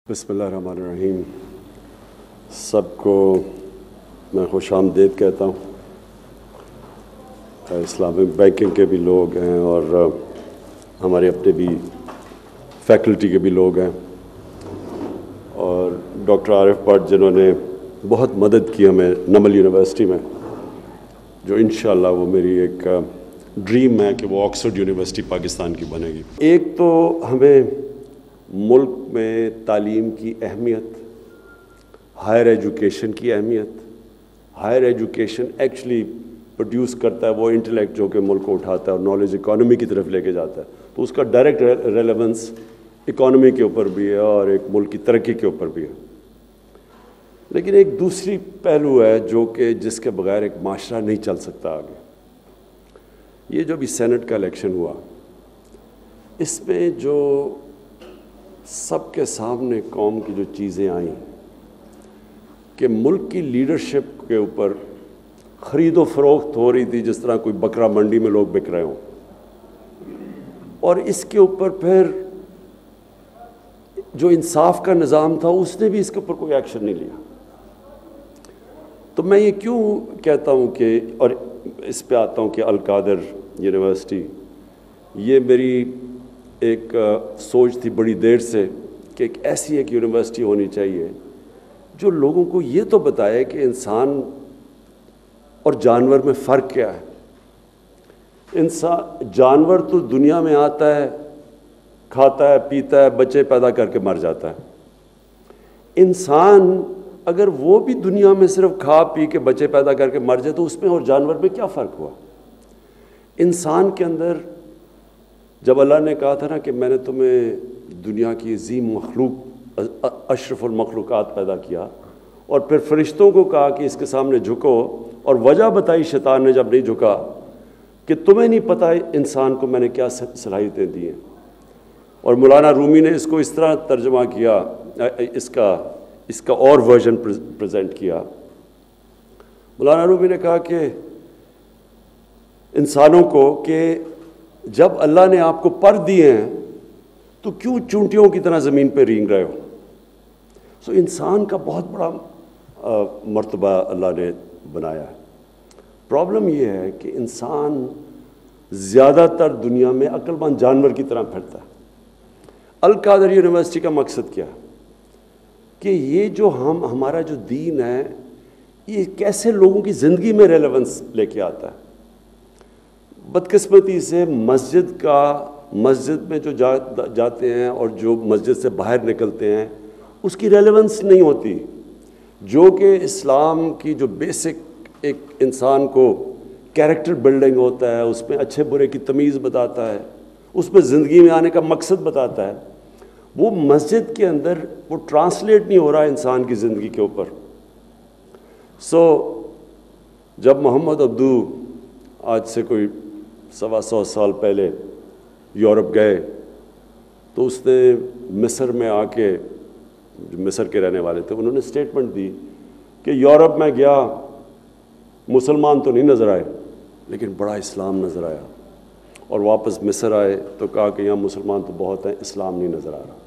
बिस्मिल्लाहिर्रहमानिर्रहीम। सबको मैं खुशामदीद कहता हूँ। इस्लामिक बैंकिंग के भी लोग हैं और हमारे अपने भी फैकल्टी के भी लोग हैं, और डॉक्टर आरिफ भट्ट जिन्होंने बहुत मदद की हमें नमल यूनिवर्सिटी में, जो इंशाअल्लाह वो मेरी एक ड्रीम है कि वो ऑक्सफोर्ड यूनिवर्सिटी पाकिस्तान की बनेगी। एक तो हमें मुल्क में तालीम की अहमियत, हायर एजुकेशन की अहमियत, हायर एजुकेशन एक्चुअली प्रोड्यूस करता है वो इंटेलेक्ट जो कि मुल्क को उठाता है और नॉलेज इकॉनमी की तरफ लेके जाता है, तो उसका डायरेक्ट रेलेवेंस इकॉनमी के ऊपर भी है और एक मुल्क की तरक्की के ऊपर भी है। लेकिन एक दूसरी पहलू है जो कि जिसके बगैर एक माशरा नहीं चल सकता आगे। ये जो भी सेनेट का इलेक्शन हुआ, इसमें जो सबके सामने कौम की जो चीज़ें आई कि मुल्क की लीडरशिप के ऊपर ख़रीदो फरोख्त हो रही थी जिस तरह कोई बकरा मंडी में लोग बिक रहे हों, और इसके ऊपर फिर जो इंसाफ का निज़ाम था उसने भी इसके ऊपर कोई एक्शन नहीं लिया। तो मैं ये क्यों कहता हूँ कि, और इस पे आता हूँ कि अल कादर यूनिवर्सिटी, ये मेरी एक सोच थी बड़ी देर से कि एक ऐसी एक यूनिवर्सिटी होनी चाहिए जो लोगों को ये तो बताए कि इंसान और जानवर में फ़र्क क्या है। जानवर तो दुनिया में आता है, खाता है, पीता है, बच्चे पैदा करके मर जाता है। इंसान अगर वो भी दुनिया में सिर्फ खा पी के बच्चे पैदा करके मर जाए तो उसमें और जानवर में क्या फ़र्क हुआ। इंसान के अंदर जब अल्लाह ने कहा था ना कि मैंने तुम्हें दुनिया की अजीम मखलूक अशरफुल मखलूक़ात पैदा किया, और फिर फरिश्तों को कहा कि इसके सामने झुको, और वजह बताई शैतान ने जब नहीं झुका कि तुम्हें नहीं पता इंसान को मैंने क्या सलाहियतें दी हैं। और मौलाना रूमी ने इसको इस तरह तर्जमा किया, इसका और वर्जन प्रेजेंट किया। मौलाना रूमी ने कहा कि इंसानों को कि जब अल्लाह ने आपको पर दिए हैं तो क्यों चूंटियों की तरह ज़मीन पे रेंग रहे हो। सो इंसान का बहुत बड़ा मर्तबा अल्लाह ने बनाया है। प्रॉब्लम यह है कि इंसान ज़्यादातर दुनिया में अक्लमंद जानवर की तरह फिरता है। अल कादर यूनिवर्सिटी का मकसद क्या है कि ये जो हमारा जो दीन है ये कैसे लोगों की ज़िंदगी में रेलेवेंस लेके आता है। बदकिस्मती से मस्जिद में जो जाते हैं और जो मस्जिद से बाहर निकलते हैं उसकी रेलेवेंस नहीं होती, जो कि इस्लाम की जो बेसिक एक इंसान को कैरेक्टर बिल्डिंग होता है, उसमें अच्छे बुरे की तमीज़ बताता है, उसमें ज़िंदगी में आने का मकसद बताता है, वो मस्जिद के अंदर वो ट्रांसलेट नहीं हो रहा है इंसान की ज़िंदगी के ऊपर। जब मोहम्मद अब्दू आज से कोई 125 साल पहले यूरोप गए तो उसने मिस्र में आके, जो मिस्र के रहने वाले थे, उन्होंने स्टेटमेंट दी कि यूरोप में गया, मुसलमान तो नहीं नज़र आए लेकिन बड़ा इस्लाम नज़र आया, और वापस मिस्र आए तो कहा कि यहाँ मुसलमान तो बहुत हैं, इस्लाम नहीं नज़र आ रहा।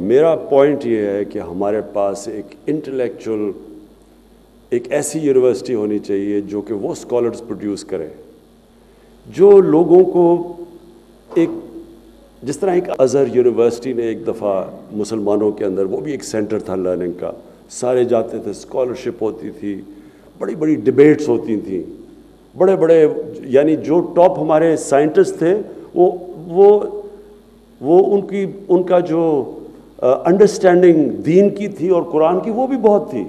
मेरा पॉइंट ये है कि हमारे पास एक इंटेलेक्चुअल, एक ऐसी यूनिवर्सिटी होनी चाहिए जो कि वो स्कॉलर्स प्रोड्यूस करे जो लोगों को एक, जिस तरह एक अज़हर यूनिवर्सिटी ने एक दफ़ा मुसलमानों के अंदर, वो भी एक सेंटर था लर्निंग का, सारे जाते थे, स्कॉलरशिप होती थी, बड़ी बड़ी डिबेट्स होती थी, बड़े बड़े यानी जो टॉप हमारे साइंटिस्ट थे वो उनका जो अंडरस्टैंडिंग दीन की थी और कुरान की वो भी बहुत थी।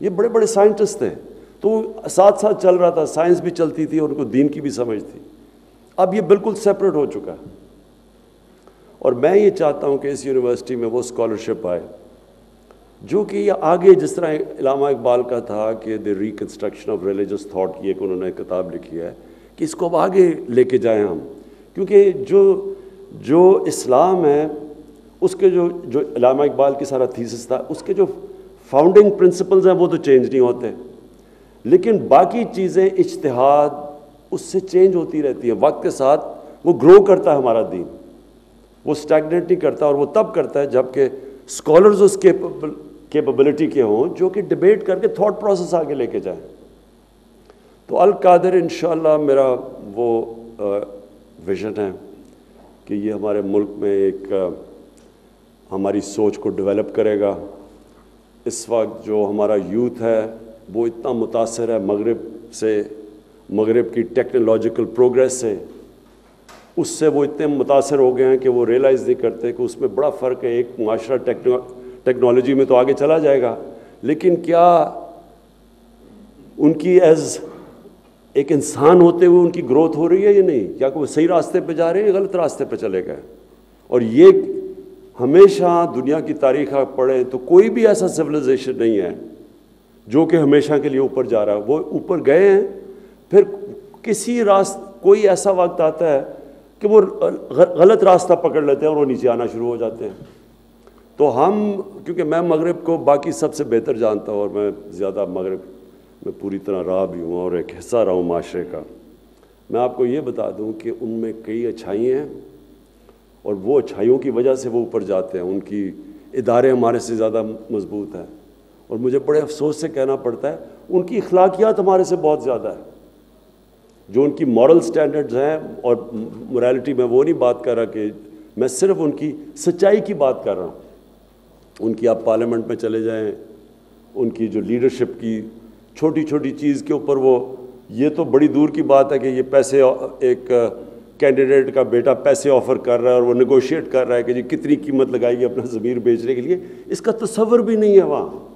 ये बड़े बड़े साइंटिस्ट थे, तो साथ साथ चल रहा था, साइंस भी चलती थी और उनको दीन की भी समझ थी। अब ये बिल्कुल सेपरेट हो चुका है, और मैं ये चाहता हूँ कि इस यूनिवर्सिटी में वो स्कॉलरशिप आए जो कि ये आगे, जिस तरह इलामा इकबाल का था कि the reconstruction of religious thought की एक उन्होंने किताब लिखी है, कि इसको अब आगे लेके जाएं हम, क्योंकि जो इस्लाम है उसके जो इलामा इकबाल की सारा थीसिस था, उसके जो फाउंडिंग प्रिंसिपल्स हैं वो तो चेंज नहीं होते, लेकिन बाकी चीज़ें इज्तिहाद उससे चेंज होती रहती है, वक्त के साथ वो ग्रो करता है हमारा दीन। वो स्टैग्नेट नहीं करता, और वो तब करता है जबकि स्कॉलर्स उस कैपेबिलिटी के हों जो कि डिबेट करके थॉट प्रोसेस आगे लेके जाएं। तो अल कादिर इंशाअल्लाह मेरा वो विज़न है कि ये हमारे मुल्क में एक हमारी सोच को डेवलप करेगा। इस वक्त जो हमारा यूथ है वो इतना मुतासर है मगरिब से, मगरिब की टेक्नोलॉजिकल प्रोग्रेस से, उससे वो इतने मुतासर हो गए हैं कि वो रियलाइज़ नहीं करते कि उसमें बड़ा फ़र्क है। एक माशरा टेक्नोलॉजी में तो आगे चला जाएगा, लेकिन क्या उनकी एज एक इंसान होते हुए उनकी ग्रोथ हो रही है या नहीं? क्या वो सही रास्ते पे जा रहे हैं या गलत रास्ते पे चले गए? और ये हमेशा दुनिया की तारीख आप पढ़ें तो कोई भी ऐसा सिविलाइजेशन नहीं है जो कि हमेशा के लिए ऊपर जा रहा है। वो ऊपर गए हैं, फिर किसी कोई ऐसा वक्त आता है कि वो गलत रास्ता पकड़ लेते हैं और वो नीचे आना शुरू हो जाते हैं। तो हम, क्योंकि मैं मगरिब को बाकी सबसे बेहतर जानता हूँ और मैं ज़्यादा मगरिब में पूरी तरह रहा भी हूँ और एक हिस्सा रहा हूँ माशरे का, मैं आपको ये बता दूँ कि उनमें कई अच्छाइयाँ हैं और वो अच्छाइयों की वजह से वो ऊपर जाते हैं। उनकी इदारे हमारे से ज़्यादा मजबूत हैं और मुझे बड़े अफसोस से कहना पड़ता है उनकी अखलाकियात हमारे से बहुत ज़्यादा है। जो उनकी मॉरल स्टैंडर्ड्स हैं, और मोरालिटी में वो नहीं बात कर रहा कि मैं सिर्फ उनकी सच्चाई की बात कर रहा हूँ। उनकी आप पार्लियामेंट में चले जाएं, उनकी जो लीडरशिप की छोटी छोटी चीज़ के ऊपर वो, ये तो बड़ी दूर की बात है कि ये पैसे, एक कैंडिडेट का बेटा पैसे ऑफ़र कर रहा है और वो नेगोशिएट कर रहा है कि जी कितनी कीमत लगाएगी अपना ज़मीर बेचने के लिए, इसका तसव्वुर भी नहीं है वहाँ।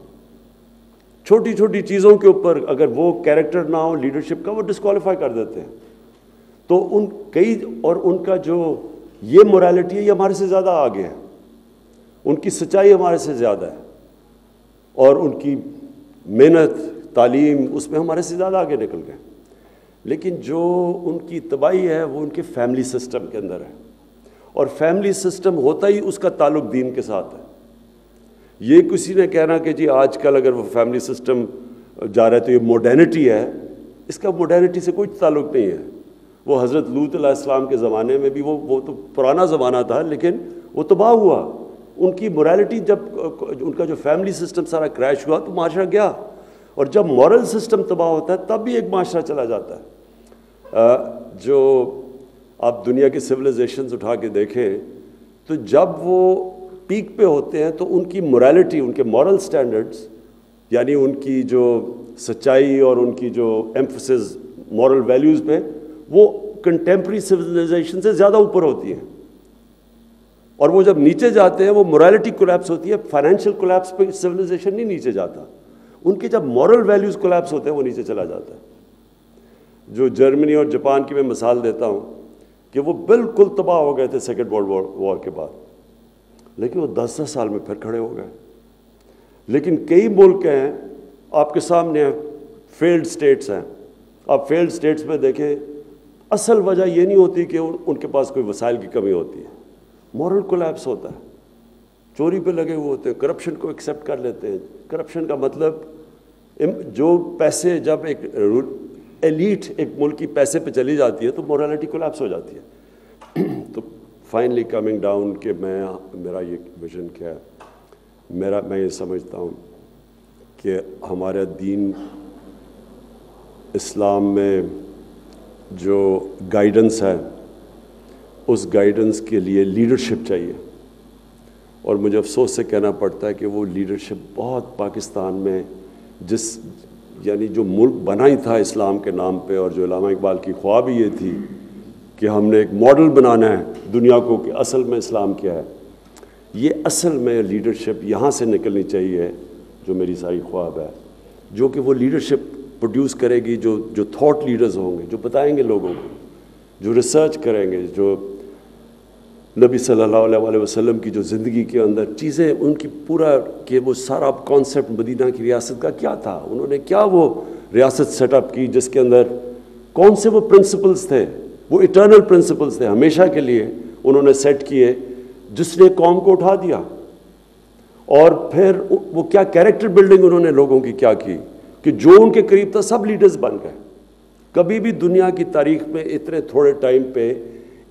छोटी छोटी चीज़ों के ऊपर अगर वो कैरेक्टर ना हो लीडरशिप का, वो डिस्क्वालीफाई कर देते हैं। तो उन कई, और उनका जो ये मोरालिटी है ये हमारे से ज़्यादा आगे है, उनकी सच्चाई हमारे से ज़्यादा है, और उनकी मेहनत तालीम उसमें हमारे से ज़्यादा आगे निकल गए। लेकिन जो उनकी तबाही है वो उनके फैमिली सिस्टम के अंदर है, और फैमिली सिस्टम होता ही उसका ताल्लुक दीन के साथ है। ये किसी ने कहना कि जी आजकल अगर वो फैमिली सिस्टम जा रहा है तो ये मॉडर्निटी है, इसका मॉडर्निटी से कोई ताल्लुक नहीं है। वो हज़रत लूत अलैहिस्सलाम के ज़माने में भी वो तो पुराना ज़माना था, लेकिन वो तबाह हुआ। उनकी मोरालिटी, जब उनका जो फैमिली सिस्टम सारा क्रैश हुआ तो माशरा गया, और जब मॉरल सिस्टम तबाह होता है तब भी एक माशरा चला जाता है। जो आप दुनिया की सिविलाइजेशंस उठा के देखें तो जब वो पीक पे होते हैं तो उनकी मोरालिटी, उनके मॉरल स्टैंडर्ड्स, यानी उनकी जो सच्चाई और उनकी जो एम्फसिस मॉरल वैल्यूज़ पे, वो कंटेम्प्रेरी सिविलाइजेशन से ज़्यादा ऊपर होती हैं। और वो जब नीचे जाते हैं वो मोरालिटी कोलैप्स होती है। फाइनेंशियल कोलैप्स पे सिविलाइजेशन नहीं नीचे जाता, उनके जब मॉरल वैल्यूज़ कोलैप्स होते हैं वो नीचे चला जाता है। जो जर्मनी और जापान की मैं मिसाल देता हूँ कि वो बिल्कुल तबाह हो गए थे सेकेंड वर्ल्ड वॉर के बाद, लेकिन वो 10-10 साल में फिर खड़े हो गए। लेकिन कई मुल्क हैं आपके सामने, फेल्ड स्टेट्स हैं, आप फेल्ड स्टेट्स में देखें, असल वजह ये नहीं होती कि उनके पास कोई वसाइल की कमी होती है, मॉरल कोलैप्स होता है। चोरी पे लगे हुए होते हैं, करप्शन को एक्सेप्ट कर लेते हैं। करप्शन का मतलब जो पैसे, जब एक एलीट एक मुल्क की पैसे पे चली जाती है तो मोरालिटी कोलैप्स हो जाती है। तो फाइनली कमिंग डाउन कि मेरा ये विजन क्या है, मैं ये समझता हूँ कि हमारा दीन इस्लाम में जो गाइडेंस है उस गाइडेंस के लिए लीडरशिप चाहिए, और मुझे अफसोस से कहना पड़ता है कि वो लीडरशिप बहुत पाकिस्तान में, यानी जो मुल्क बना ही था इस्लाम के नाम पे, और जो अल्लामा इकबाल की ख्वाब ही ये थी कि हमने एक मॉडल बनाना है दुनिया को कि असल में इस्लाम क्या है, ये असल में लीडरशिप यहाँ से निकलनी चाहिए, जो मेरी सारी ख्वाब है, जो कि वो लीडरशिप प्रोड्यूस करेगी जो थॉट लीडर्स होंगे, जो बताएंगे लोगों को, जो रिसर्च करेंगे, जो नबी सल्लल्लाहु अलैहि वसल्लम की जो ज़िंदगी के अंदर चीज़ें उनकी पूरा कि वो सारा कॉन्सेप्ट मदीना की रियासत का क्या था, उन्होंने क्या वो रियासत सेटअप की जिसके अंदर कौन से वो प्रिंसिपल्स थे, वो इटर्नल प्रिंसिपल्स थे, हमेशा के लिए उन्होंने सेट किए, जिसने कौम को उठा दिया। और फिर वो क्या कैरेक्टर बिल्डिंग उन्होंने लोगों की क्या की कि जो उनके करीब था सब लीडर्स बन गए। कभी भी दुनिया की तारीख में इतने थोड़े टाइम पे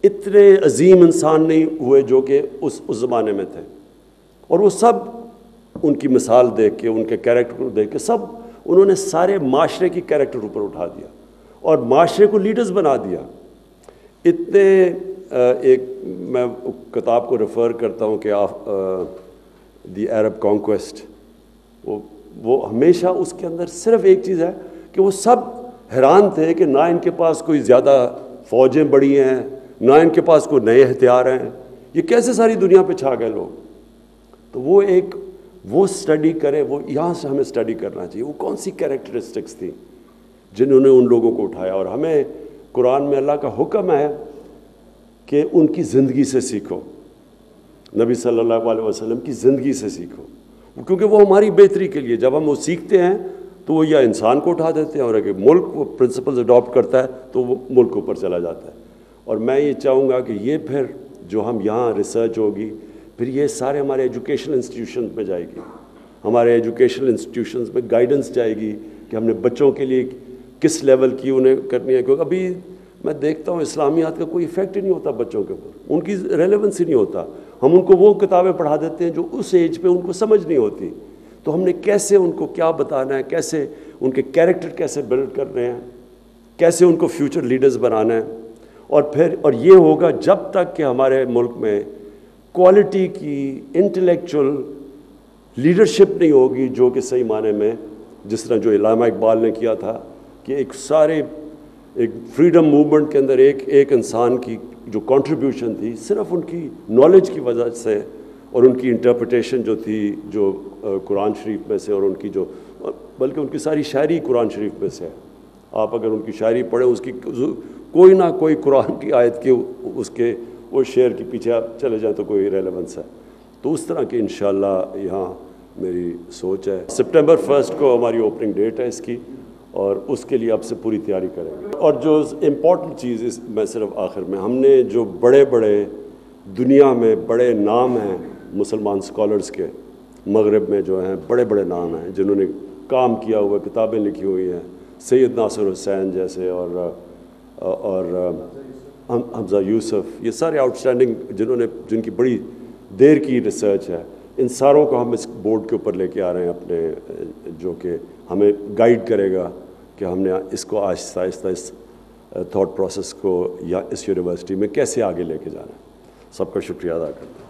इतने अजीम इंसान नहीं हुए जो कि उस ज़माने में थे। और वो सब उनकी मिसाल देख के, उनके कैरेक्टर को देख के, सब उन्होंने सारे माशरे की कैरेक्टर ऊपर उठा दिया और माशरे को लीडर्स बना दिया। इतने एक मैं किताब को रेफ़र करता हूँ कि द अरब कॉन्क्वेस्ट, वो हमेशा उसके अंदर सिर्फ एक चीज़ है कि वो सब हैरान थे कि ना इनके पास कोई ज़्यादा फ़ौजें बड़ी हैं, ना इनके पास कोई नए हथियार हैं, ये कैसे सारी दुनिया पे छा गए लोग। तो वो स्टडी करें, वो यहाँ से हमें स्टडी करना चाहिए, वो कौन सी कैरेक्टरिस्टिक्स थी जिन्होंने उन लोगों को उठाया। और हमें कुरान में अल्लाह का हुक्म है कि उनकी ज़िंदगी से सीखो, नबी सल्लल्लाहु अलैहि वसल्लम की ज़िंदगी से सीखो, क्योंकि वो हमारी बेहतरी के लिए, जब हम वो सीखते हैं तो वो या इंसान को उठा देते हैं, और अगर मुल्क वो प्रिंसिपल्स अडॉप्ट करता है तो वो मुल्क ऊपर चला जाता है। और मैं ये चाहूँगा कि ये फिर जो हम यहाँ रिसर्च होगी, फिर ये सारे हमारे एजुकेशनल इंस्टीट्यूशन में जाएगी, हमारे एजुकेशनल इंस्टीट्यूशंस में गाइडेंस जाएगी कि हमने बच्चों के लिए किस लेवल की उन्हें करनी है। क्योंकि अभी मैं देखता हूँ इस्लामियात का कोई इफ़ेक्ट ही नहीं होता बच्चों के ऊपर, उनकी रेलेवेंस ही नहीं होता। हम उनको वो किताबें पढ़ा देते हैं जो उस एज पे उनको समझ नहीं होती। तो हमने कैसे उनको क्या बताना है, कैसे उनके कैरेक्टर कैसे बिल्ड करने हैं, कैसे उनको फ्यूचर लीडर्स बनाना है। और ये होगा जब तक कि हमारे मुल्क में क्वालिटी की इंटेलेक्चुअल लीडरशिप नहीं होगी, जो कि सही माने में जिस तरह जो इल्लामा इकबाल ने किया था कि एक फ्रीडम मूवमेंट के अंदर एक इंसान की जो कंट्रीब्यूशन थी सिर्फ उनकी नॉलेज की वजह से और उनकी इंटरप्रिटेशन जो थी, जो कुरान शरीफ में से, और उनकी जो बल्कि उनकी सारी शायरी कुरान शरीफ में से है। आप अगर उनकी शायरी पढ़ें, उसकी कोई ना कोई कुरान की आयत के उसके वो शेर के पीछे आप चले जाएं तो कोई रेलेवेंस है। तो उस तरह की इंशाल्लाह यहाँ मेरी सोच है। सितंबर 1 को हमारी ओपनिंग डेट है इसकी, और उसके लिए अब से पूरी तैयारी करेंगे। और जो इम्पोर्टेंट चीज़ मैं सिर्फ आखिर में, हमने जो बड़े बड़े दुनिया में बड़े नाम हैं मुसलमान स्कॉलर्स के, मगरब में जो हैं बड़े बड़े नाम हैं जिन्होंने काम किया हुआ, किताबें लिखी हुई हैं, सैयद नासिर हुसैन जैसे और हमजा यूसुफ, ये सारे आउटस्टैंडिंग जिनकी बड़ी देर की रिसर्च है, इन सारों को हम इस बोर्ड के ऊपर लेके आ रहे हैं अपने, जो कि हमें गाइड करेगा कि हमने इसको आहिस्ता आहिस्ता इस थॉट प्रोसेस को या इस यूनिवर्सिटी में कैसे आगे लेके जाना है। सबका शुक्रिया अदा करता हूँ।